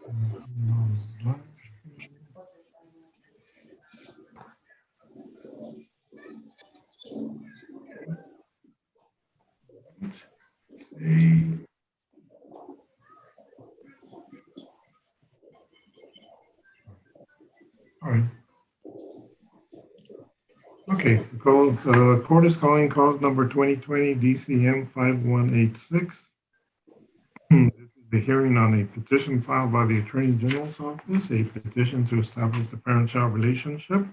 Okay. All right. Okay. The court is calling cause number 2020 DCM 5186. This is the hearing on a petition filed by the Attorney General's office, a petition to establish the parent-child relationship.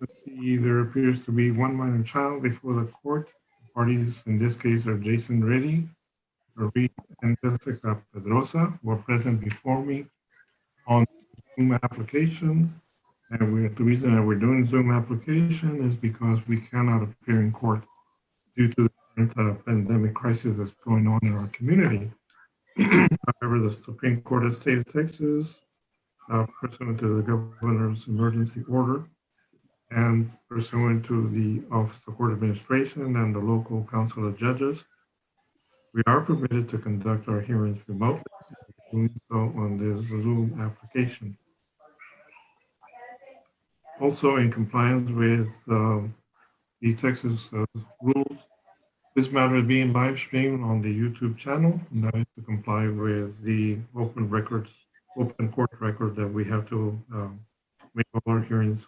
Let's see, there appears to be one minor child before the court. The parties in this case are Jason Reddy, Marie, and Jessica Pedrosa, who are present before me on Zoom application. And the reason that we're doing Zoom application is because we cannot appear in court due to the current pandemic crisis that's going on in our community. However, the Supreme Court of the State of Texas, pursuant to the governor's emergency order and pursuant to the Office of Court Administration and the local council of judges, we are permitted to conduct our hearings remotely, doing so on this Zoom application. Also, in compliance with the Texas rules, this matter is being live streamed on the YouTube channel, and that is to comply with the open court record that we have to make all our hearings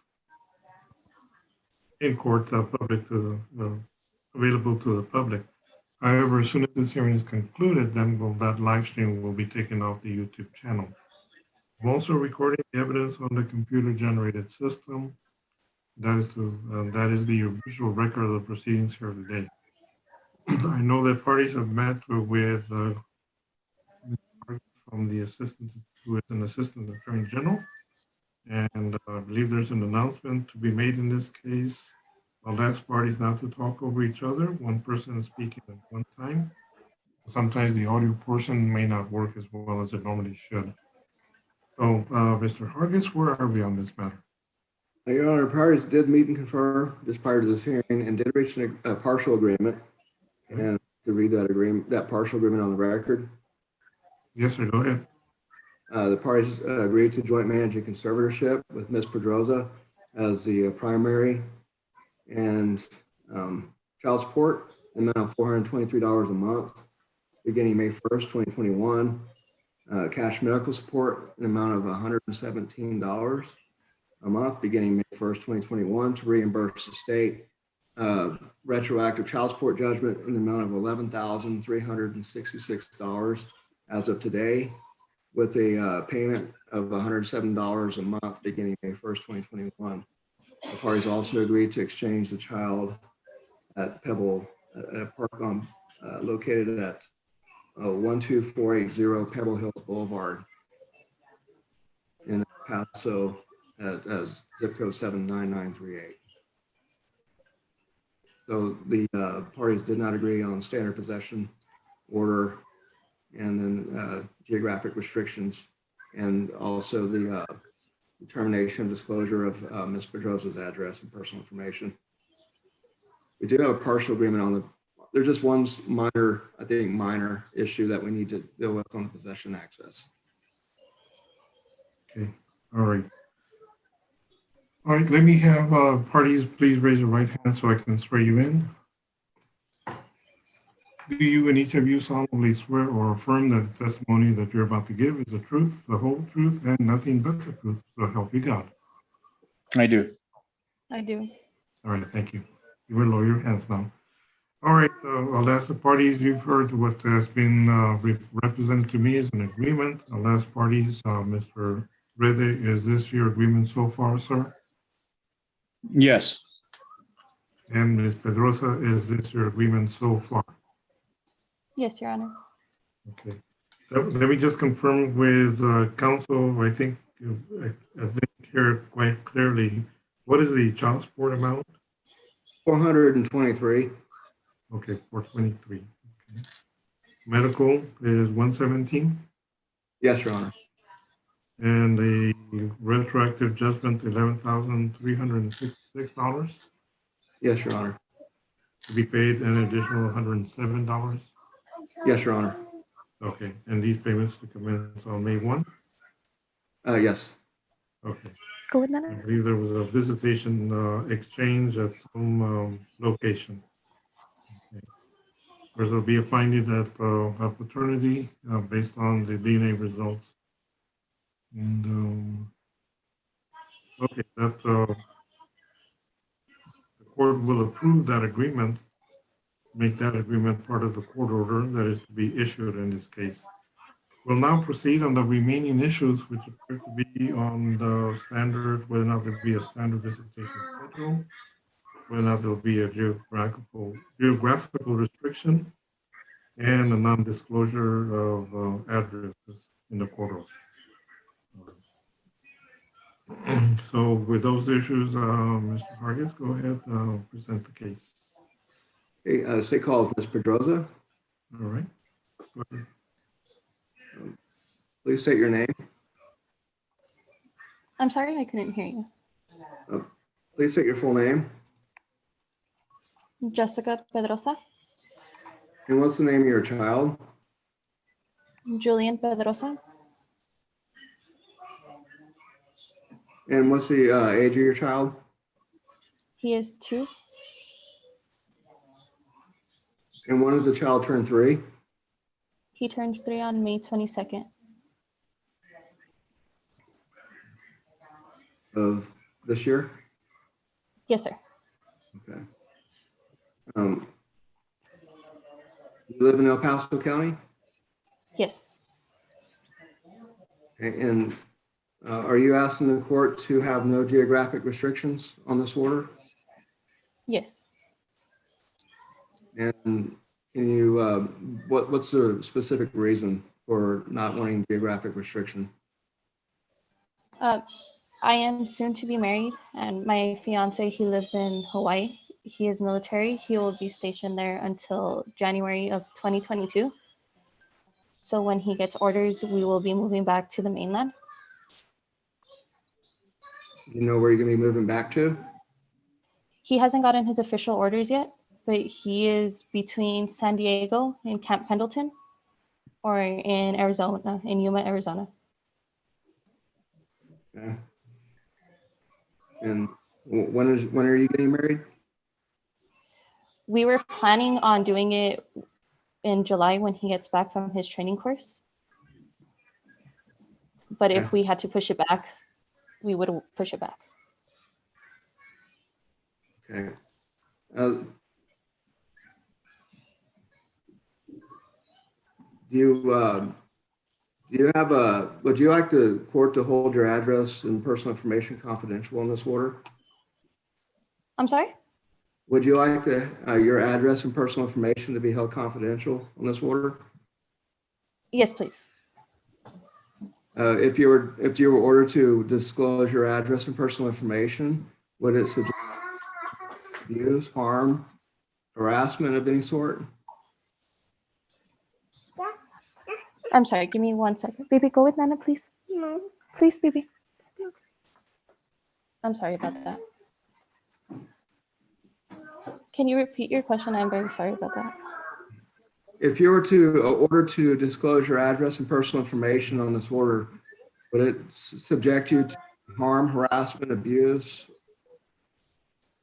in court public to available to the public. However, as soon as this hearing is concluded, then that live stream will be taken off the YouTube channel. I'm also recording the evidence on the computer-generated system. That is the visual record of the proceedings here today. I know that parties have met with from the assistant, who is an assistant attorney general, and I believe there's an announcement to be made in this case. I'll ask parties not to talk over each other. One person is speaking at one time. Sometimes the audio portion may not work as well as it normally should. So, Mr. Hargis, where are we on this matter? Your Honor, parties did meet and confer just prior to this hearing and did reach a partial agreement. Okay. And to read that partial agreement on the record. Yes, sir, go ahead. The parties agreed to joint managing conservatorship with Ms. Pedrosa as the primary, and child support in the amount of $423 a month beginning May 1st, 2021. Cash medical support in the amount of $117 a month beginning May 1st, 2021 to reimburse the state. Retroactive child support judgment in the amount of $11,366 as of today, with a payment of $107 a month beginning May 1st, 2021. The parties also agreed to exchange the child at Pebble, at a park located at 12480 Pebble Hills Boulevard in El Paso as zip code 79938. So the parties did not agree on standard possession order, and then geographic restrictions, and also the determination of disclosure of Ms. Pedrosa's address and personal information. We do have a partial agreement on there's just one minor, I think, minor issue that we need to deal with on the possession access. Okay, all right. All right, let me have parties please raise your right hand so I can swear you in. Do you and each of you solemnly swear or affirm that the testimony that you're about to give is the truth, the whole truth, and nothing but the truth, so help you God? I do. I do. All right, thank you. You will lower your hands now. All right, I'll ask the parties, you've heard what has been represented to me as an agreement. I'll ask parties, Mr. Rede, is this your agreement so far, sir? Yes. And Ms. Pedrosa, is this your agreement so far? Yes, Your Honor. Okay. So let me just confirm with counsel. I think I didn't hear it quite clearly. What is the child support amount? 423. Okay, 423. Okay. Medical is 117. Yes, Your Honor. And the retroactive judgment, $11,366. Yes, Your Honor. To be paid an additional $107. Yes, Your Honor. Okay, and these payments to commence on May 1? Yes. Okay. Go with I that. believe there was a visitation exchange at some location. Okay. Where there'll be a finding that of paternity based on the DNA results. And okay, that the court will approve that agreement, make that agreement part of the court order that is to be issued in this case. We'll now proceed on the remaining issues, which appear to be on the standard, whether or not there'll be a standard visitation schedule, whether or not there'll be a geographical restriction, and a non-disclosure of addresses in the court order. So with those issues, Mr. Vargas, go ahead, present the case. Okay, state calls Ms. Pedroza. All right. Go ahead. Please state your name. I'm sorry, I couldn't hear you. Please state your full name. Jessica Pedrosa. And what's the name of your child? Julian Pedrosa. And what's the age of your child? He is 2. And when does the child turn 3? He turns 3 on May 22nd. Of this year? Yes, sir. Okay. You live in El Paso County? Yes. Okay, and are you asking the court to have no geographic restrictions on this order? Yes. And can you, what's the specific reason for not wanting geographic restriction? I am soon to be married, and my fiance, he lives in Hawaii. He is military. He will be stationed there until January of 2022. So when he gets orders, we will be moving back to the mainland. You know where you're gonna be moving back to? He hasn't gotten his official orders yet, but he is between San Diego and Camp Pendleton or in Arizona, in Yuma, Arizona. Okay. And when are you getting married? We were planning on doing it in July when he gets back from his training course. But if Okay. we had to push it back, we would push it back. Okay. Do you have would you like the court to hold your address and personal information confidential on this order? I'm sorry? Would you like your address and personal information to be held confidential on this order? Yes, please. If you were ordered to disclose your address and personal information, would it subject to abuse, harm, harassment of any sort? I'm sorry, give me 1 second. Baby, go with Nana, please. No. Please, baby. I'm sorry about that. Can you repeat your question? I'm very sorry about that. If you were to order to disclose your address and personal information on this order, would it subject you to harm, harassment, abuse?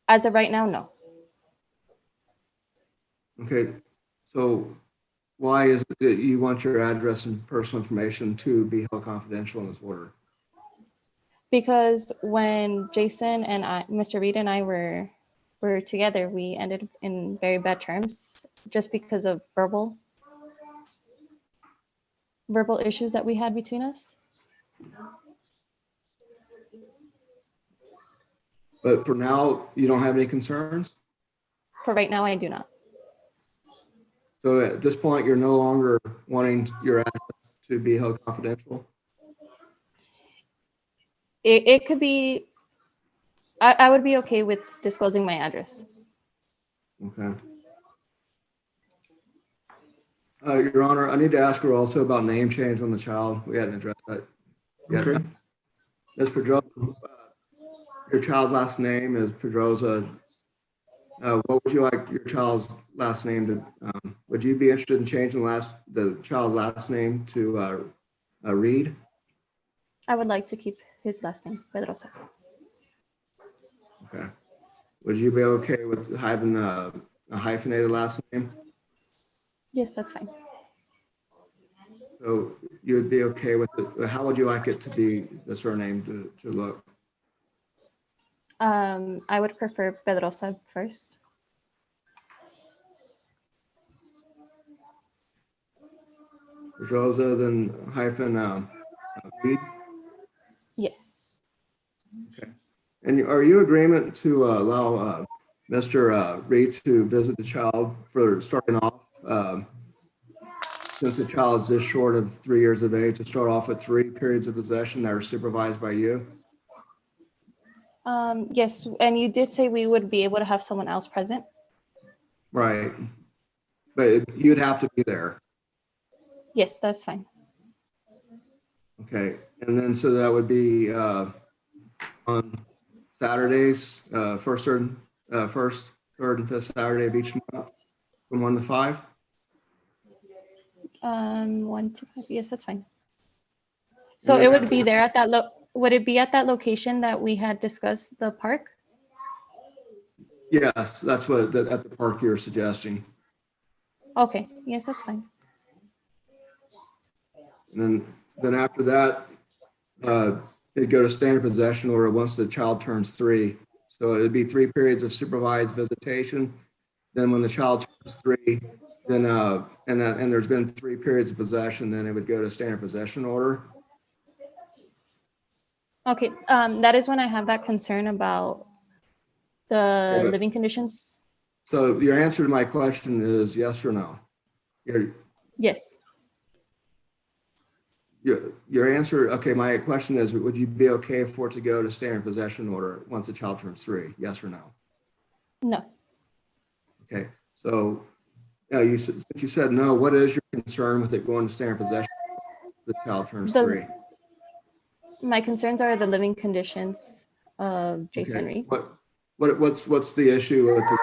As of right now, no. Okay, so why is it that you want your address and personal information to be held confidential in this order? Because when Jason and Mr. Reed and I were together, we ended in very bad terms just because of verbal issues that we had between us. But for now, you don't have any concerns? For right now, I do not. So at this point, you're no longer wanting your address to be held confidential? It could be, I would be okay with disclosing my address. Okay. Your Honor, I need to ask her also about name change on the child. We hadn't addressed that yet. Okay. Ms. Pedroza, your child's last name is Pedroza. What would you like your child's last name to, would you be interested in changing the child's last name to Reed? I would like to keep his last name, Pedrosa. Okay. Would you be okay with having a hyphenated last name? Yes, that's fine. So you would be okay with it? How would you like it to be, the surname to look? I would prefer Pedrosa first. Rosa, then hyphen Reed? Yes. And are you in agreement to allow Mr. Reed to visit the child for starting off? Since the child is just short of 3 years of age, to start off with 3 periods of possession that are supervised by you? Yes, and you did say we would be able to have someone else present. Right. But you'd have to be there. Yes, that's fine. Okay. And then so that would be on Saturdays, first, third, and fifth Saturday of each month from 1 to 5? 1 to 5. Yes, that's fine. So then it would after- be there at that would it be at that location that we had discussed, the park? Yes, that's what at the park you're suggesting. Okay, yes, that's fine. And then after that, it'd go to standard possession order once the child turns 3. So it'd be 3 periods of supervised visitation. Then when the child turns 3, then and there's been 3 periods of possession, then it would go to standard possession order. Okay, that is when I have that concern about the Yeah, but- living conditions. So your answer to my question is yes or no? Yes, Your answer, okay, my question is, would you be okay for it to go to standard possession order once the child turns 3? Yes or no? no. Okay, so since you said no, what is your concern with it going to standard possession once the child turns 3? My concerns are the living conditions of Jason Okay, Reed. what's the issue with the,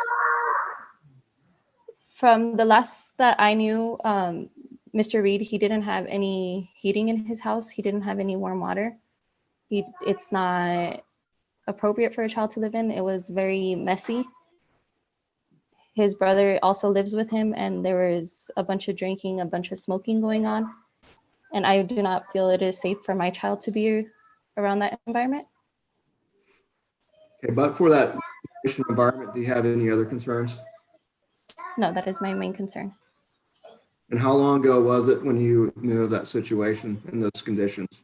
From the last that I knew, Mr. Reed, he didn't have any heating in his house. He didn't have any warm water. It's not appropriate for a child to live in. It was very messy. His brother also lives with him, and there was a bunch of drinking, a bunch of smoking going on. And I do not feel it is safe for my child to be around that environment. okay, but for that environment, do you have any other concerns? No, that is my main concern. And how long ago was it when you knew of that situation and those conditions?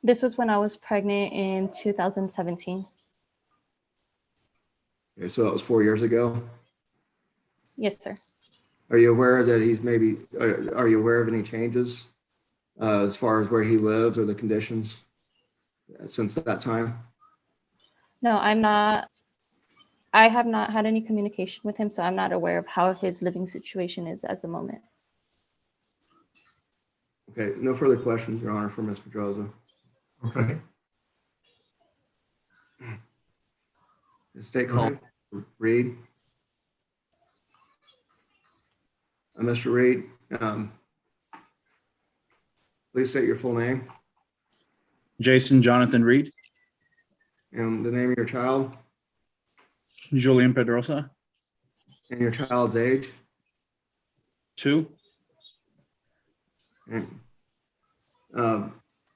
This was when I was pregnant in 2017. Okay, so that was 4 years ago. Yes, sir. Are you aware that are you aware of any changes as far as where he lives or the conditions since that time? No, I'm not. I have not had any communication with him, so I'm not aware of how his living situation is at the moment. Okay, no further questions, Your Honor, for Ms. Pedroza. Okay. State call, Reed. Mr. Reed, please state your full name Jason Jonathan Reed, and the name of your child Julian Pedrosa, and your child's age. 2. And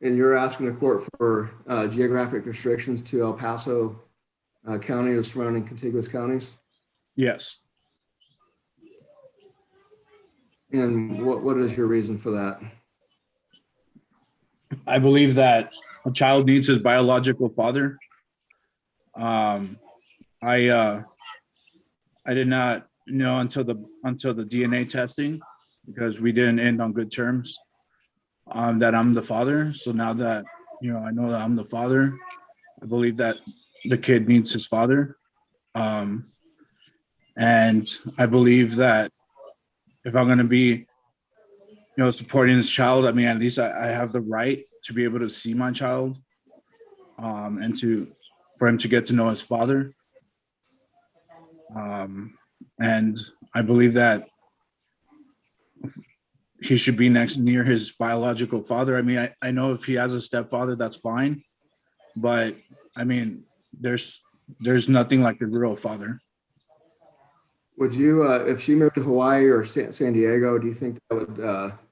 you're asking the court for geographic restrictions to El Paso County or surrounding contiguous counties? Yes. And what is your reason for that? I believe that a child needs his biological father. I did not know until the DNA testing, because we didn't end on good terms, that I'm the father. So now that I know that I'm the father, I believe that the kid needs his father. And I believe that if I'm going to be supporting this child, I mean, at least I have the right to be able to see my child, and for him to get to know his father. And I believe that he should be near his biological father. I mean, I know if he has a stepfather, that's fine. But I mean, there's nothing like a real father. Would you, if she moved to Hawaii or San Diego, do you think that would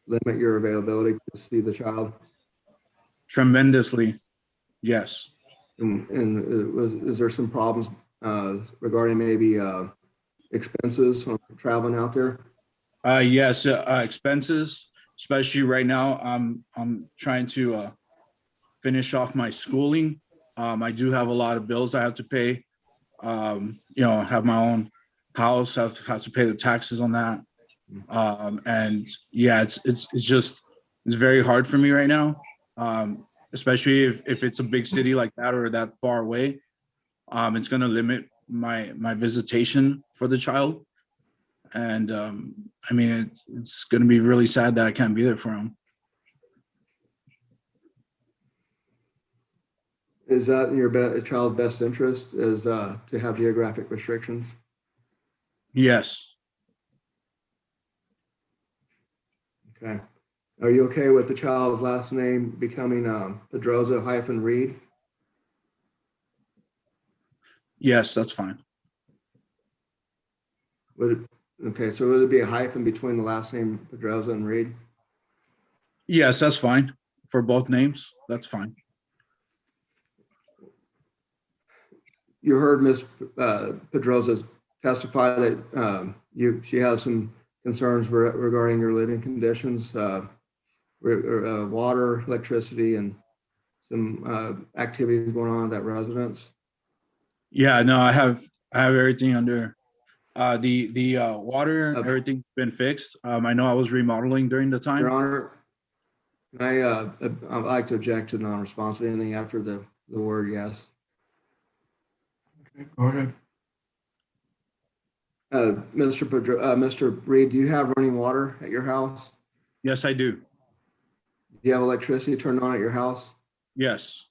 limit your availability to see the child? Tremendously, yes. And is there some problems regarding maybe expenses on traveling out there? Yes, expenses, especially right now. I'm trying to finish off my schooling. I do have a lot of bills I have to pay. Have my own house, have to pay the taxes on that. And yeah, it's very hard for me right now. Especially if it's a big city like that or that far away. It's going to limit my visitation for the child. And I mean, it's going to be really sad that I can't be there for him. Is that in your child's best interest, is to have geographic restrictions? Yes. Okay. Are you okay with the child's last name becoming Pedroza-Reed? Yes, that's fine. Okay, so would it be a hyphen between the last name Pedroza and Reed? Yes, that's fine for both names. That's fine. You heard Ms. Pedroza testify that she has some concerns regarding your living conditions, water, electricity, and some activities going on at that residence. Yeah, no, I have everything under the water. Okay. Everything's been fixed. I know I was remodeling during the time. Your Honor, I'd like to object to non-response to anything after the word yes. Okay, go ahead. Mr. Reed, do you have running water at your house? Yes, I do. Do you have electricity turned on at your house? Yes.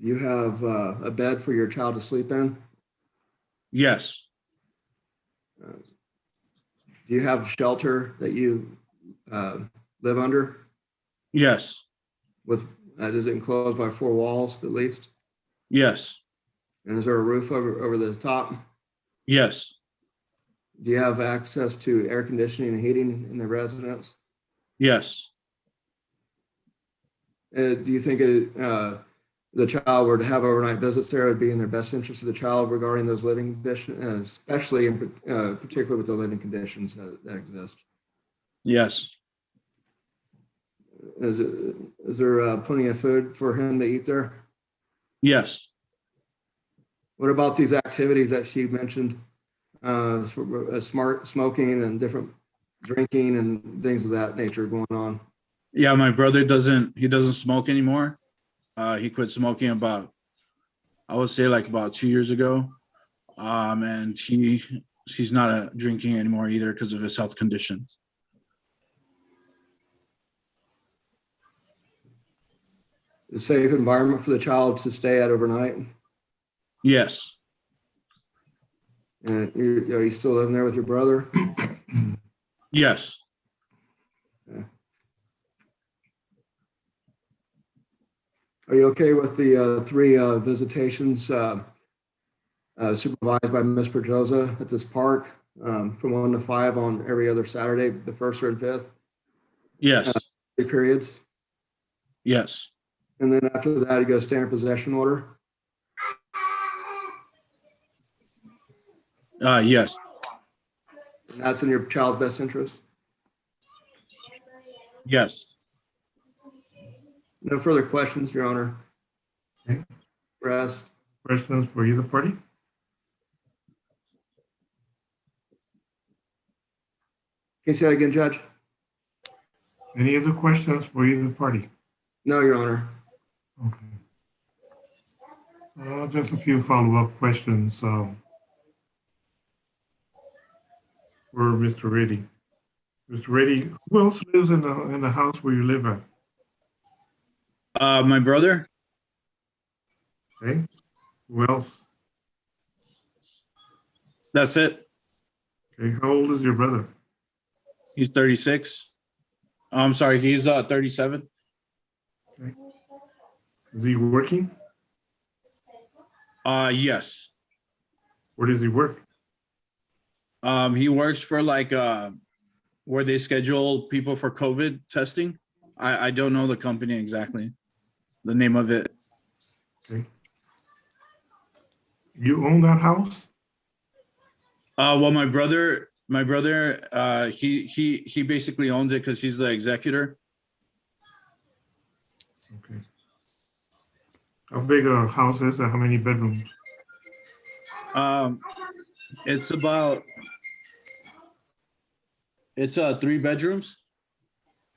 Do you have a bed for your child to sleep in? Yes. Do you have shelter that you live under? Yes. Is it enclosed by 4 walls at least? Yes. And is there a roof over the top? Yes. Do you have access to air conditioning and heating in the residence? Yes. Do you think the child were to have overnight visits there, it would be in their best interest of the child regarding those living conditions, especially in particular with the living conditions that exist? Yes. Is there plenty of food for him to eat there? Yes. What about these activities that she mentioned, smart smoking and different drinking and things of that nature going on? Yeah, my brother doesn't smoke anymore. He quit smoking I would say about 2 years ago. And he's not drinking anymore either because of his health conditions. A safe environment for the child to stay at overnight? Yes. And are you still living there with your brother? Yes. Okay. Are you okay with the 3 visitations supervised by Ms. Pedroza at this park from 1 to 5 on every other Saturday, the 1st, 3rd, and 5th? Yes. 3 periods. Yes. And then after that, you go standard possession order. Yes. And that's in your child's best interest. Yes. No further questions, Your Honor. Okay. Rest. Questions for either party? Can you say that again, Judge? Any other questions for either party? No, Your Honor. Okay. Just a few follow-up questions for Mr. Reddy. Mr. Reddy, who else lives in the house where you live at? My brother. Okay. Who else? That's it. Okay, how old is your brother? He's 36. I'm sorry, he's 37. Is he working? Yes. Where does he work? He works for like where they schedule people for COVID testing. I don't know the company exactly, the name of it. Okay. You own that house? Well, my brother, he basically owns it because he's the executor. Okay. How big a house is it? How many bedrooms? Um, it's about it's 3 bedrooms.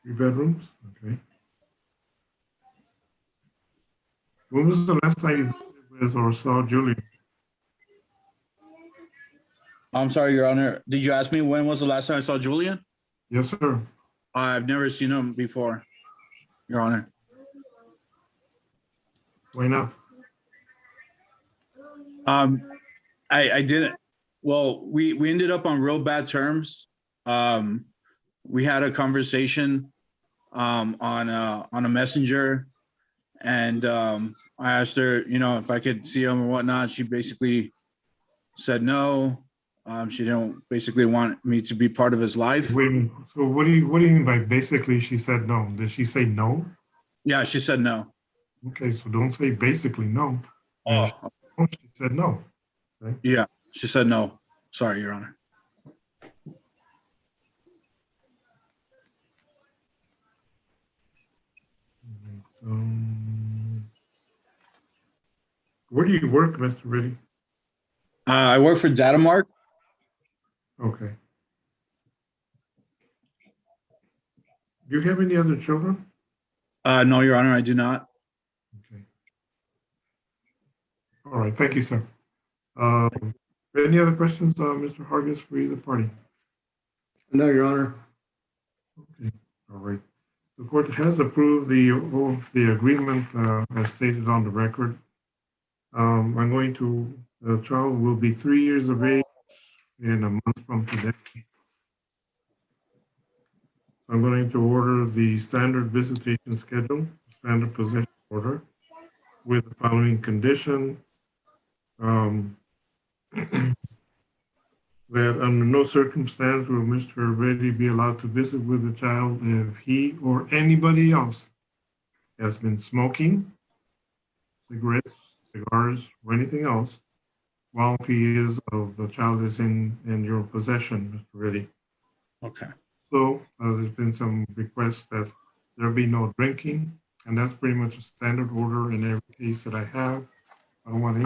3 bedrooms? Okay. When was the last time you visited with or saw Julian? I'm sorry, Your Honor. Did you ask me when was the last time I saw Julian? Yes, sir. I've never seen him before, Your Honor. Why not? Um, I didn't. Well, we ended up on real bad terms. We had a conversation on a messenger, and I asked her, if I could see him or whatnot. She basically said no. She didn't basically want me to be part of his life. Wait, so what do you mean by basically she said no? Did she say no? Yeah, she said no. Okay, so don't say basically no. Oh, She said no. Okay. yeah, she said no. Sorry, Your Honor. Where do you work, Mr. Riddy? I work for Datamark. Okay. Do you have any other children? No, Your Honor, I do not. Okay. All right, thank you, sir. Any other questions, Mr. Hargis, for either party? No, Your Honor. Okay, all right. The court has approved the agreement as stated on the record. I'm going to, the child will be 3 years of age in a month from today. I'm going to order the standard visitation schedule, standard possession order, with the following condition. Um, that under no circumstance will Mr. Reddy be allowed to visit with the child if he or anybody else has been smoking cigarettes, cigars, or anything else while the child is in your possession, Mr. Reddy. Okay. So there's been some requests that there be no drinking, and that's pretty much a standard order in every case that I have. I don't want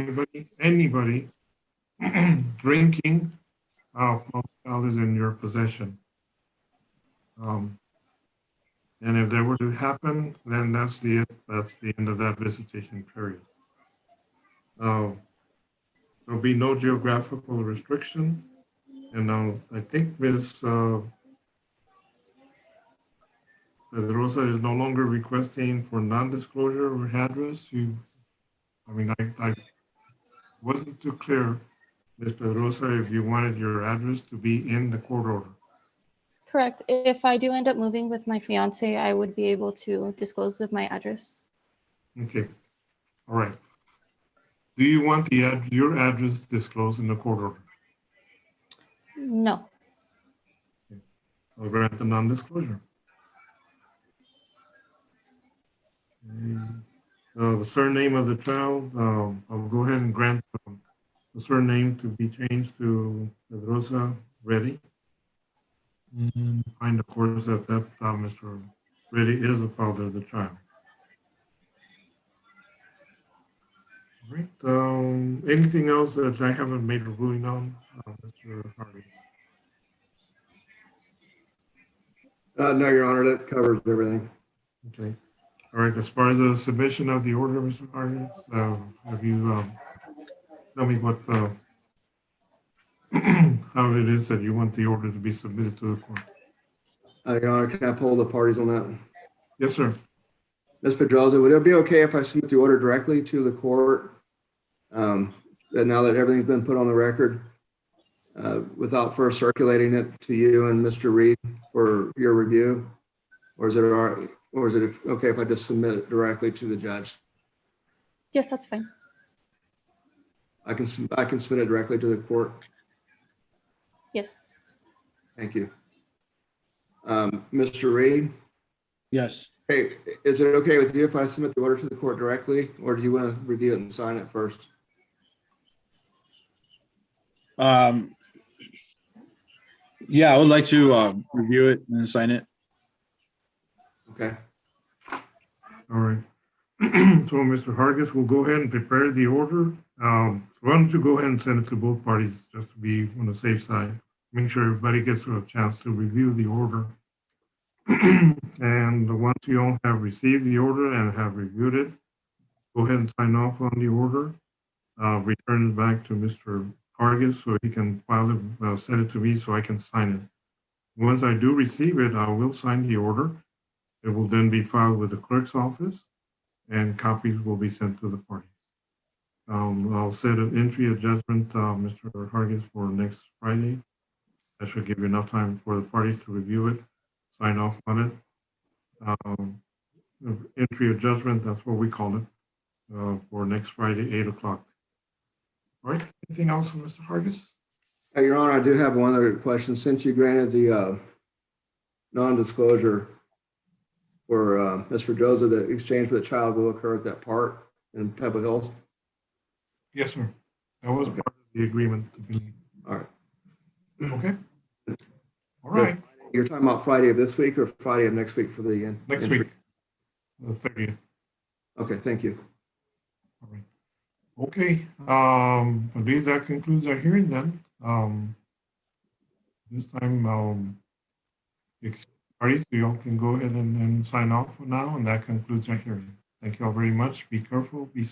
anybody drinking while the child is in your possession. And if that were to happen, then that's the end of that visitation period. There'll be no geographical restriction. And I think Ms. Pedrosa is no longer requesting for non-disclosure of her address. I wasn't too clear, Ms. Pedrosa, if you wanted your address to be in the court order. Correct. If I do end up moving with my fiance, I would be able to disclose of my address. Okay, all right. Do you want your address disclosed in the court order? No. I'll grant the non-disclosure. Okay. The surname of the child, I'll go ahead and grant the surname to be changed to Pedrosa Reddy. And find, of course, that Mr. Reddy is the father of the child. All right. Anything else that I haven't made a ruling on, Mr. Harvey? No, Your Honor, that covers everything. Okay. All right. As far as the submission of the order, Mr. Harvey, have you tell me what how it is that you want the order to be submitted to the court? Your Honor, can I poll the parties on that? Yes, sir. Ms. Pedrosa, would it be okay if I submit the order directly to the court? That now that everything's been put on the record? without first circulating it to you and Mr. Reed for your review? Or is it okay if I just submit it directly to the judge? Yes, that's fine. I can submit it directly to the court. Yes. Thank you. Mr. Reed, Yes. hey, is it okay with you if I submit the order to the court directly, or do you want to review it and sign it first? Yeah, I would like to review it and sign it. Okay. All right. So Mr. Hargis will go ahead and prepare the order. Why don't you go ahead and send it to both parties just to be on the safe side? Make sure everybody gets a chance to review the order. And once you all have received the order and have reviewed it, go ahead and sign off on the order. Return it back to Mr. Hargis so he can file it, send it to me so I can sign it. Once I do receive it, I will sign the order. It will then be filed with the clerk's office and copies will be sent to the parties. I'll set an entry of judgment, Mr. Hargis, for next Friday. That should give you enough time for the parties to review it, sign off on it. Entry of judgment, that's what we call it, for next Friday, 8 o'clock. All right, anything else from Mr. Hargis? Your Honor, I do have one other question. Since you granted the non-disclosure for Ms. Pedroza, the exchange for the child will occur at that park in Pebble Hills? Yes, sir. That was part of the agreement. All right. Okay. All right. You're talking about Friday of this week or Friday of next week for the Next entry? week, the 30th. Okay, thank you. All right. Okay. I believe that concludes our hearing then. This time, parties, you all can go ahead and sign off for now, and that concludes our hearing. Thank you all very much. Be careful, be safe.